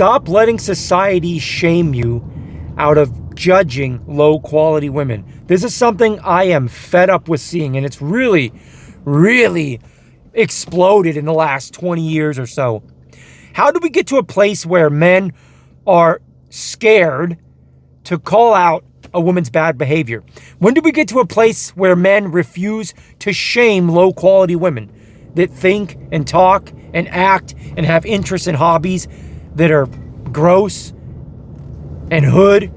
Stop letting society shame you out of judging low quality women. This is something I am fed up with seeing, and it's really, really exploded in the last 20 years or so. How do we get to a place where men are scared to call out a woman's bad behavior? When do we get to a place where men refuse to shame low quality women that think and talk and act and have interests and hobbies that are gross and hood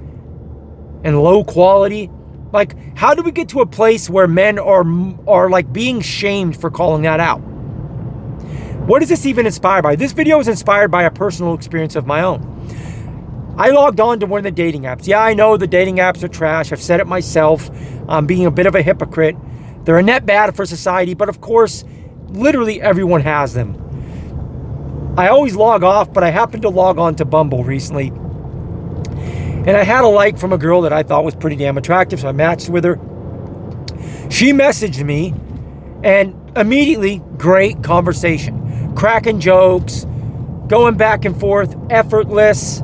and low quality? Like, how do we get to a place where men are like being shamed for calling that out? What is this even inspired by? This video is inspired by a personal experience of my own. I logged on to one of the dating apps. Yeah, I know the dating apps are trash. I've said it myself. I'm being a bit of a hypocrite. They're a net bad for society, but of course, literally everyone has them. I always log off, but I happened to log on to Bumble recently. And I had a like from a girl that I thought was pretty damn attractive, so I matched with her. She messaged me, and immediately, great conversation. Cracking jokes, going back and forth, effortless.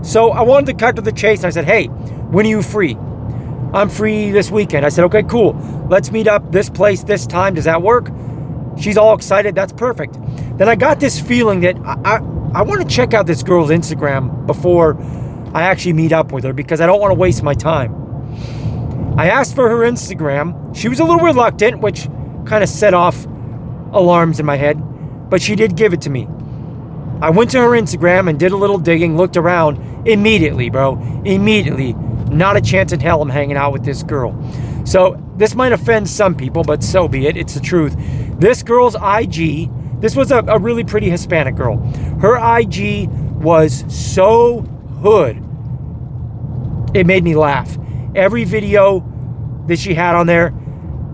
So I wanted to cut to the chase, and I said, hey, when are you free? I'm free this weekend. I said, okay, cool. Let's meet up this place, this time. Does that work? She's all excited. That's perfect. Then I got this feeling that I want to check out this girl's Instagram before I actually meet up with her, because I don't want to waste my time. I asked for her Instagram. She was a little reluctant, which kind of set off alarms in my head, but she did give it to me. I went to her Instagram and did a little digging, looked around. Immediately, bro. Immediately. Not a chance in hell I'm hanging out with this girl. So this might offend some people, but so be it. It's the truth. This girl's IG, this was a really pretty Hispanic girl. Her IG was so hood. It made me laugh. Every video that she had on there,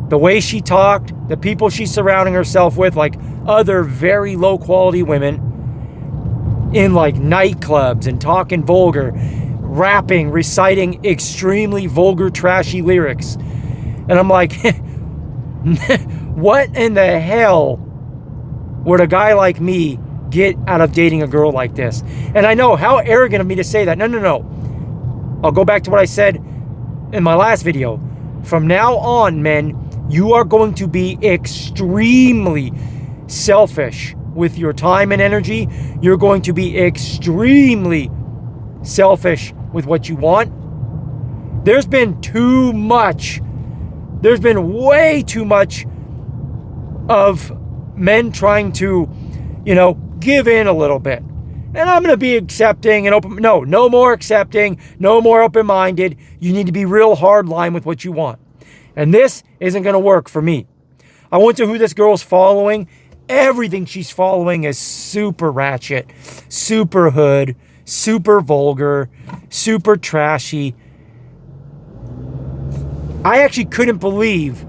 the way she talked, the people she's surrounding herself with, like other very low quality women in like nightclubs and talking vulgar, rapping, reciting extremely vulgar, trashy lyrics. And I'm like, what in the hell would a guy like me get out of dating a girl like this? And I know, how arrogant of me to say that. No. I'll go back to what I said in my last video. From now on, men, you are going to be extremely selfish with your time and energy. You're going to be extremely selfish with what you want. There's been way too much of men trying to, give in a little bit. And I'm going to be accepting and open. No more accepting, no more open-minded. You need to be real hard line with what you want. And this isn't going to work for me. I went to who this girl's following. Everything she's following is super ratchet, super hood, super vulgar, super trashy. I actually couldn't believe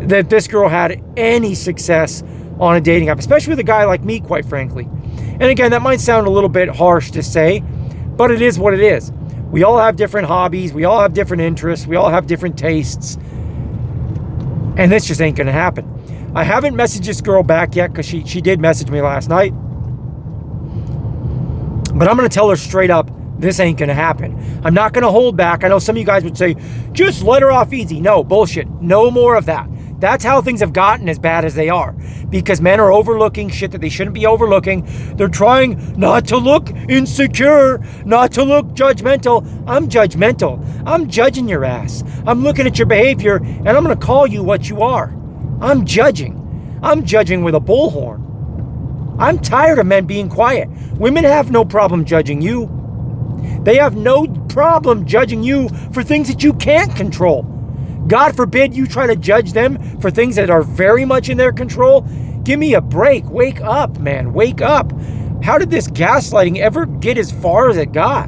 that this girl had any success on a dating app, especially with a guy like me, quite frankly. And again, that might sound a little bit harsh to say, but it is what it is. We all have different hobbies. We all have different interests. We all have different tastes. And this just ain't going to happen. I haven't messaged this girl back yet, because she did message me last night. But I'm going to tell her straight up, this ain't going to happen. I'm not going to hold back. I know some of you guys would say, just let her off easy. No, bullshit. No more of that. That's how things have gotten as bad as they are, because men are overlooking shit that they shouldn't be overlooking. They're trying not to look insecure, not to look judgmental. I'm judgmental. I'm judging your ass. I'm looking at your behavior, and I'm going to call you what you are. I'm judging. I'm judging with a bullhorn. I'm tired of men being quiet. Women have no problem judging you. They have no problem judging you for things that you can't control. God forbid you try to judge them for things that are very much in their control. Give me a break. Wake up, man. Wake up. How did this gaslighting ever get as far as it got?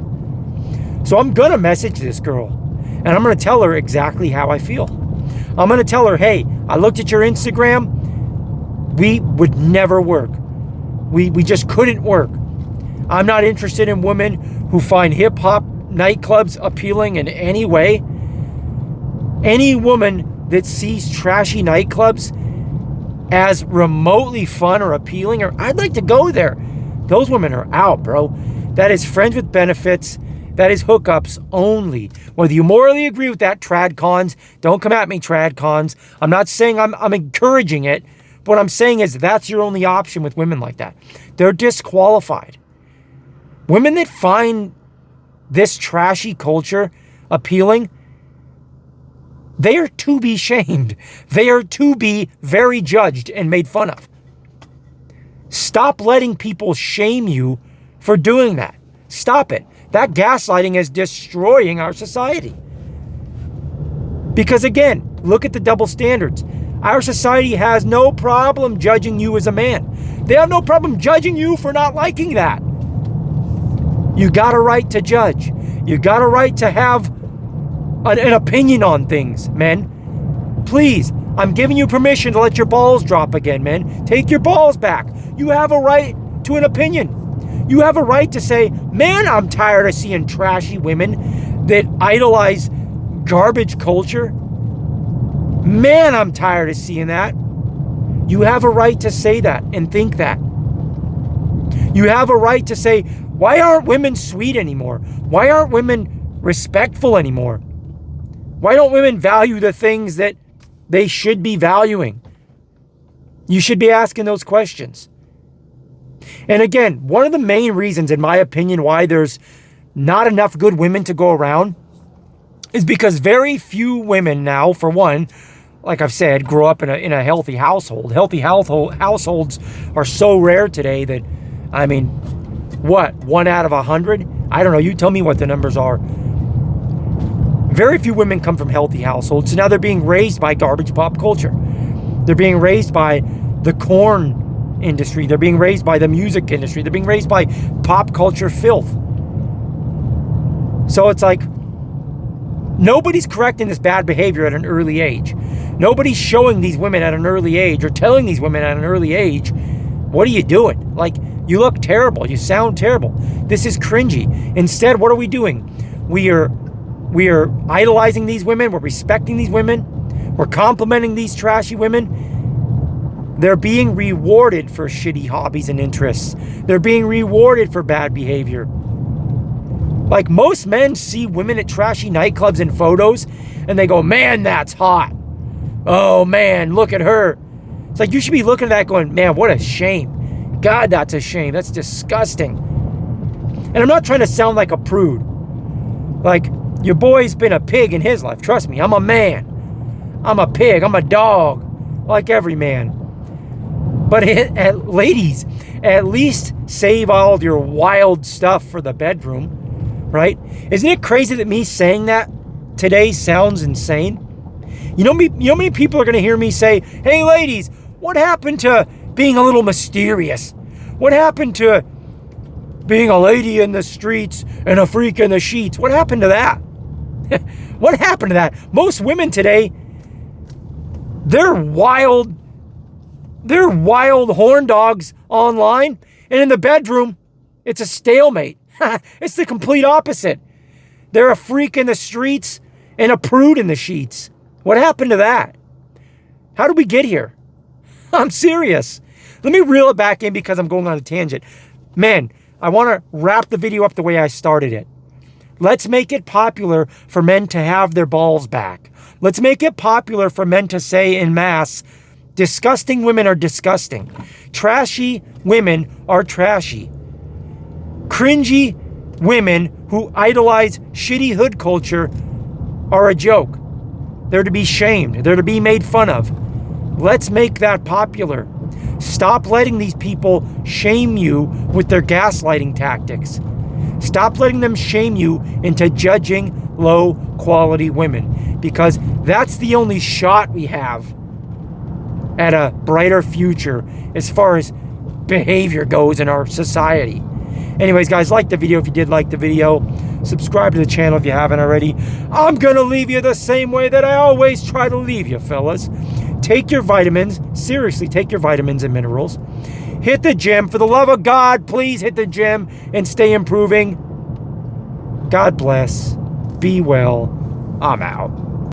So I'm going to message this girl, and I'm going to tell her exactly how I feel. I'm going to tell her, hey, I looked at your Instagram. We would never work. We just couldn't work. I'm not interested in women who find hip-hop nightclubs appealing in any way. Any woman that sees trashy nightclubs as remotely fun or appealing, or I'd like to go there. those women are out, bro. That is friends with benefits. That is hookups only. Whether you morally agree with that, trad cons, don't come at me, trad cons. I'm not saying I'm encouraging it. But what I'm saying is that's your only option with women like that. They're disqualified. Women that find this trashy culture appealing, they are to be shamed. They are to be very judged and made fun of. Stop letting people shame you for doing that. Stop it. That gaslighting is destroying our society. Because again, look at the double standards. Our society has no problem judging you as a man. They have no problem judging you for not liking that. You got a right to judge. You got a right to have an opinion on things, men. Please, I'm giving you permission to let your balls drop again, men. Take your balls back. You have a right to an opinion. You have a right to say, man, I'm tired of seeing trashy women that idolize garbage culture. Man, I'm tired of seeing that. You have a right to say that and think that. You have a right to say, why aren't women sweet anymore? Why aren't women respectful anymore? Why don't women value the things that they should be valuing? You should be asking those questions. And again, one of the main reasons, in my opinion, why there's not enough good women to go around is because very few women now, for one, like I've said, grow up in a healthy household. Healthy households are so rare today that, I mean, what, 1 out of 100? I don't know. You tell me what the numbers are. Very few women come from healthy households. So now they're being raised by garbage pop culture. They're being raised by the corn industry. They're being raised by the music industry. They're being raised by pop culture filth. So it's like, nobody's correcting this bad behavior at an early age. Nobody's showing these women at an early age or telling these women at an early age, what are you doing? Like, you look terrible. You sound terrible. This is cringy. Instead, what are we doing? We are idolizing these women. We're respecting these women. We're complimenting these trashy women. They're being rewarded for shitty hobbies and interests. They're being rewarded for bad behavior. Like, most men see women at trashy nightclubs and photos and they go, man, that's hot. Oh man, look at her. It's like, you should be looking at that going, man, what a shame. God, that's a shame. That's disgusting. And I'm not trying to sound like a prude. Like, your boy's been a pig in his life. Trust me, I'm a man. I'm a pig. I'm a dog. Like every man. But ladies, at least save all your wild stuff for the bedroom, right? Isn't it crazy that me saying that today sounds insane? You know how many people are going to hear me say, hey ladies, what happened to being a little mysterious? What happened to being a lady in the streets and a freak in the sheets? What happened to that? What happened to that? Most women today, they're wild horn dogs online, and in the bedroom, it's a stalemate. It's the complete opposite. They're a freak in the streets and a prude in the sheets. What happened to that? How did we get here? I'm serious. Let me reel it back in because I'm going on a tangent. Man, I want to wrap the video up the way I started it. Let's make it popular for men to have their balls back. Let's make it popular for men to say en masse, disgusting women are disgusting. Trashy women are trashy. Cringy women who idolize shitty hood culture are a joke. They're to be shamed. They're to be made fun of. Let's make that popular. Stop letting these people shame you with their gaslighting tactics. Stop letting them shame you into judging low quality women, because that's the only shot we have at a brighter future as far as behavior goes in our society. Anyways, guys, like the video if you did like the video. Subscribe to the channel if you haven't already. I'm gonna leave you the same way that I always try to leave you, fellas. Take your vitamins. Seriously, take your vitamins and minerals. Hit the gym. For the love of God, please hit the gym and stay improving. God bless. Be well. I'm out.